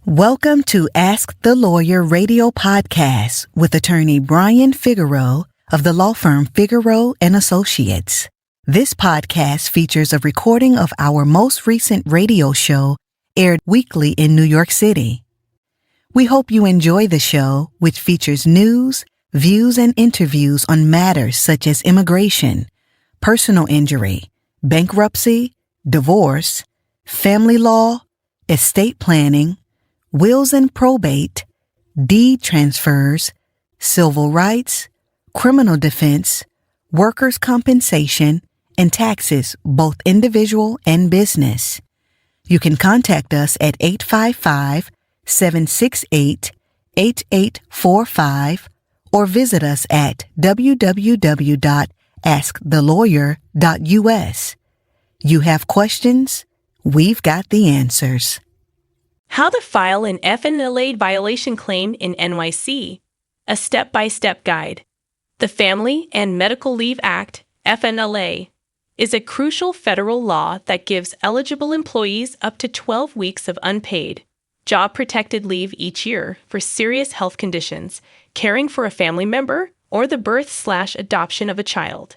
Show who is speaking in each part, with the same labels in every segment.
Speaker 1: Welcome to Ask the Lawyer radio podcast with attorney Brian Figueroa of the law firm Figueroa and Associates. This podcast features a recording of our most recent radio show aired weekly in New York City. We hope you enjoy the show, which features news, views, and interviews on matters such as immigration, personal injury, bankruptcy, divorce, family law, estate planning, wills and probate, deed transfers, civil rights, criminal defense, workers' compensation, and taxes, both individual and business. You can contact us at 855-768-8845 or visit us at www.askthelawyer.us. You have questions? We've got the answers.
Speaker 2: How to file an FMLA violation claim in NYC, a step-by-step guide. The Family and Medical Leave Act, FMLA, is a crucial federal law that gives eligible employees up to 12 weeks of unpaid, job-protected leave each year for serious health conditions, caring for a family member, or the birth/adoption of a child.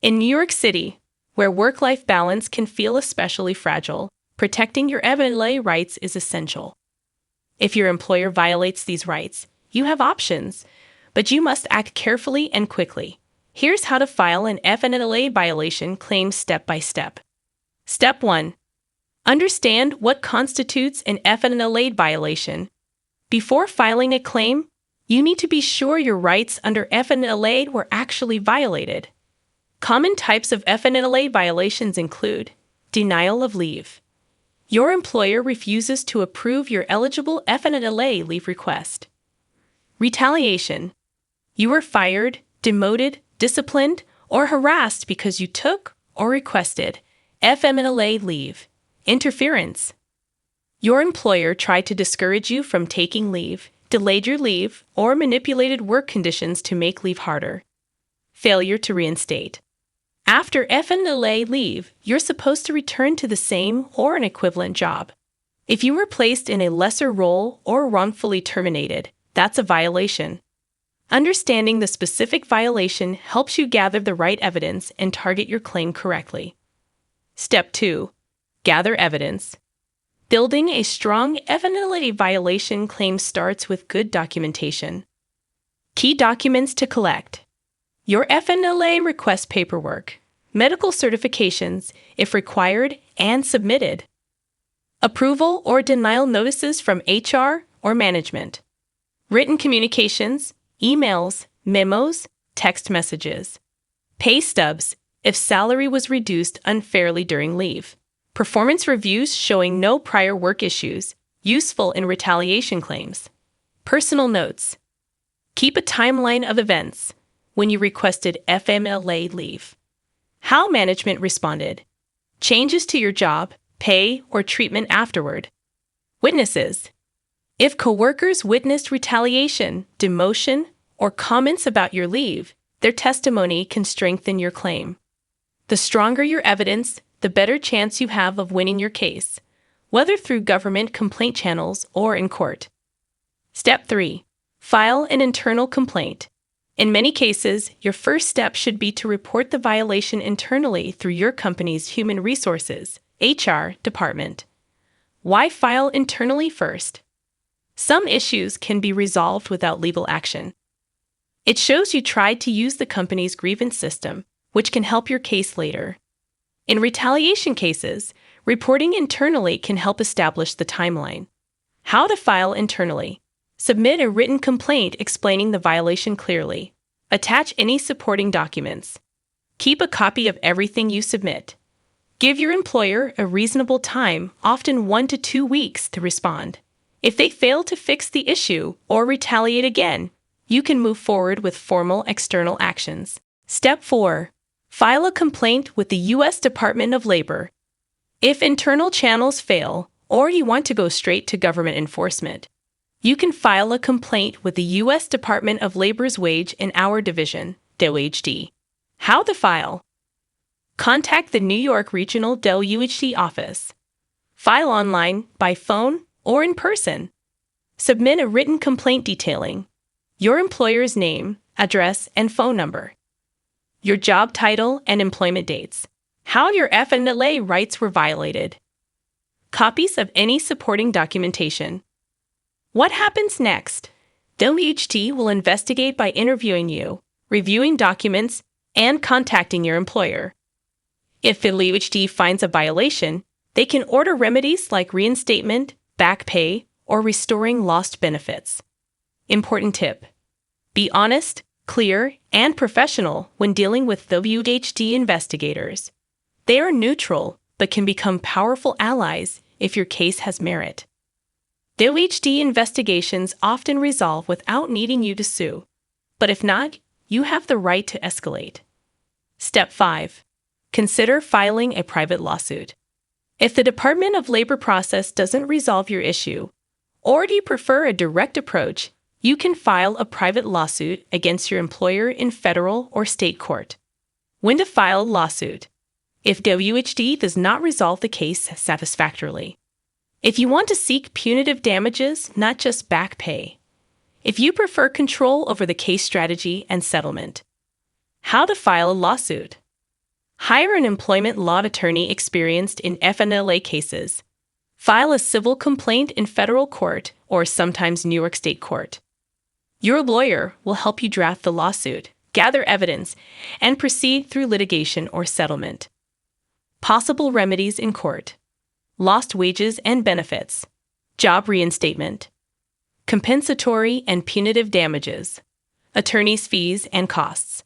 Speaker 2: In New York City, where work-life balance can feel especially fragile, protecting your FMLA rights is essential. If your employer violates these rights, you have options, but you must act carefully and quickly. Here's how to file an FMLA violation claim step by step. Step 1. Understand what constitutes an FMLA violation. Before filing a claim, you need to be sure your rights under FMLA were actually violated. Common types of FMLA violations include denial of leave. Your employer refuses to approve your eligible FMLA leave request. Retaliation. You were fired, demoted, disciplined, or harassed because you took or requested FMLA leave. Interference. Your employer tried to discourage you from taking leave, delayed your leave, or manipulated work conditions to make leave harder. Failure to reinstate. After FMLA leave, you're supposed to return to the same or an equivalent job. If you were placed in a lesser role or wrongfully terminated, that's a violation. Understanding the specific violation helps you gather the right evidence and target your claim correctly. Step 2. Gather evidence. Building a strong FMLA violation claim starts with good documentation. Key documents to collect. Your FMLA request paperwork, medical certifications, if required and submitted. Approval or denial notices from HR or management. Written communications, emails, memos, text messages. Pay stubs, if salary was reduced unfairly during leave. Performance reviews showing no prior work issues, useful in retaliation claims. Personal notes. Keep a timeline of events. When you requested FMLA leave. How management responded. Changes to your job, pay, or treatment afterward. Witnesses. If coworkers witnessed retaliation, demotion, or comments about your leave, their testimony can strengthen your claim. The stronger your evidence, the better chance you have of winning your case, whether through government complaint channels or in court. Step 3. File an internal complaint. In many cases, your first step should be to report the violation internally through your company's human resources, HR, department. Why file internally first? Some issues can be resolved without legal action. It shows you tried to use the company's grievance system, which can help your case later. In retaliation cases, reporting internally can help establish the timeline. How to file internally. Submit a written complaint explaining the violation clearly. Attach any supporting documents. Keep a copy of everything you submit. Give your employer a reasonable time, often 1 to 2 weeks, to respond. If they fail to fix the issue or retaliate again, you can move forward with formal external actions. Step 4. File a complaint with the U.S. Department of Labor. If internal channels fail, or you want to go straight to government enforcement, you can file a complaint with the U.S. Department of Labor's Wage and Hour Division, DOHD. How to file. Contact the New York Regional DOHD office. File online, by phone, or in person. Submit a written complaint detailing your employer's name, address, and phone number, your job title and employment dates, how your FMLA rights were violated, copies of any supporting documentation. What happens next? WHT will investigate by interviewing you, reviewing documents, and contacting your employer. If WHT finds a violation, they can order remedies like reinstatement, back pay, or restoring lost benefits. Important tip: be honest, clear, and professional when dealing with WHT investigators. They are neutral but can become powerful allies if your case has merit. WHT investigations often resolve without needing you to sue, but if not, you have the right to escalate. Step 5. Consider filing a private lawsuit. If the Department of Labor process doesn't resolve your issue, or do you prefer a direct approach, you can file a private lawsuit against your employer in federal or state court. When to file a lawsuit? If WHT does not resolve the case satisfactorily. If you want to seek punitive damages, not just back pay. If you prefer control over the case strategy and settlement. How to file a lawsuit. Hire an employment law attorney experienced in FMLA cases. File a civil complaint in federal court or sometimes New York State Court. Your lawyer will help you draft the lawsuit, gather evidence, and proceed through litigation or settlement. Possible remedies in court: lost wages and benefits, job reinstatement, compensatory and punitive damages, attorney's fees and costs.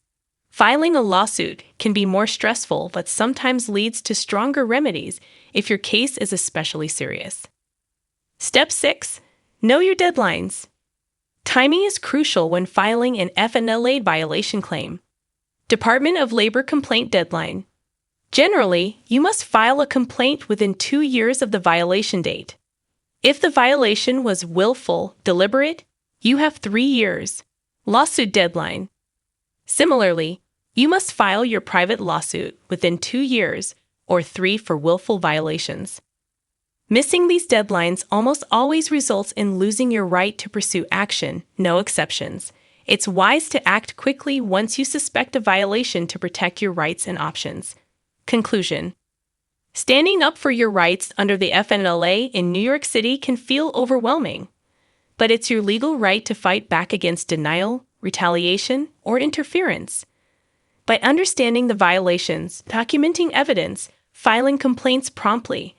Speaker 2: Filing a lawsuit can be more stressful but sometimes leads to stronger remedies if your case is especially serious. Step 6. Know your deadlines. Timing is crucial when filing an FMLA violation claim. Department of Labor complaint deadline. Generally, you must file a complaint within 2 years of the violation date. If the violation was willful, deliberate, you have 3 years. Lawsuit deadline. Similarly, you must file your private lawsuit within 2 years or 3 for willful violations. Missing these deadlines almost always results in losing your right to pursue action, no exceptions. It's wise to act quickly once you suspect a violation to protect your rights and options. Conclusion: standing up for your rights under the FMLA in New York City can feel overwhelming, but it's your legal right to fight back against denial, retaliation, or interference. By understanding the violations, documenting evidence, filing complaints promptly,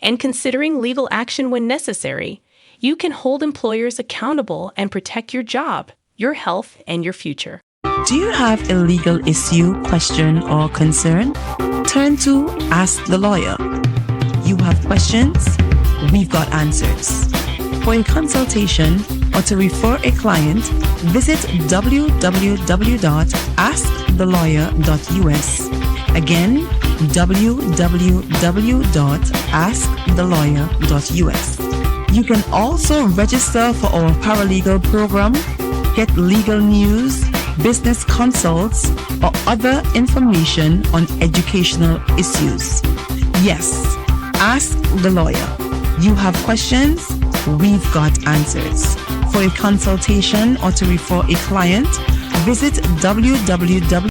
Speaker 2: and considering legal action when necessary, you can hold employers accountable and protect your job, your health, and your future.
Speaker 3: Do you have a legal issue, question, or concern? Turn to Ask the Lawyer. You have questions? We've got answers. For a consultation or to refer a client, visit www.askthelawyer.us. Again, www.askthelawyer.us. You can also register for our paralegal program, get legal news, business consults, or other information on educational issues. Yes, ask the lawyer. You have questions? We've got answers. For a consultation or to refer a client, visit www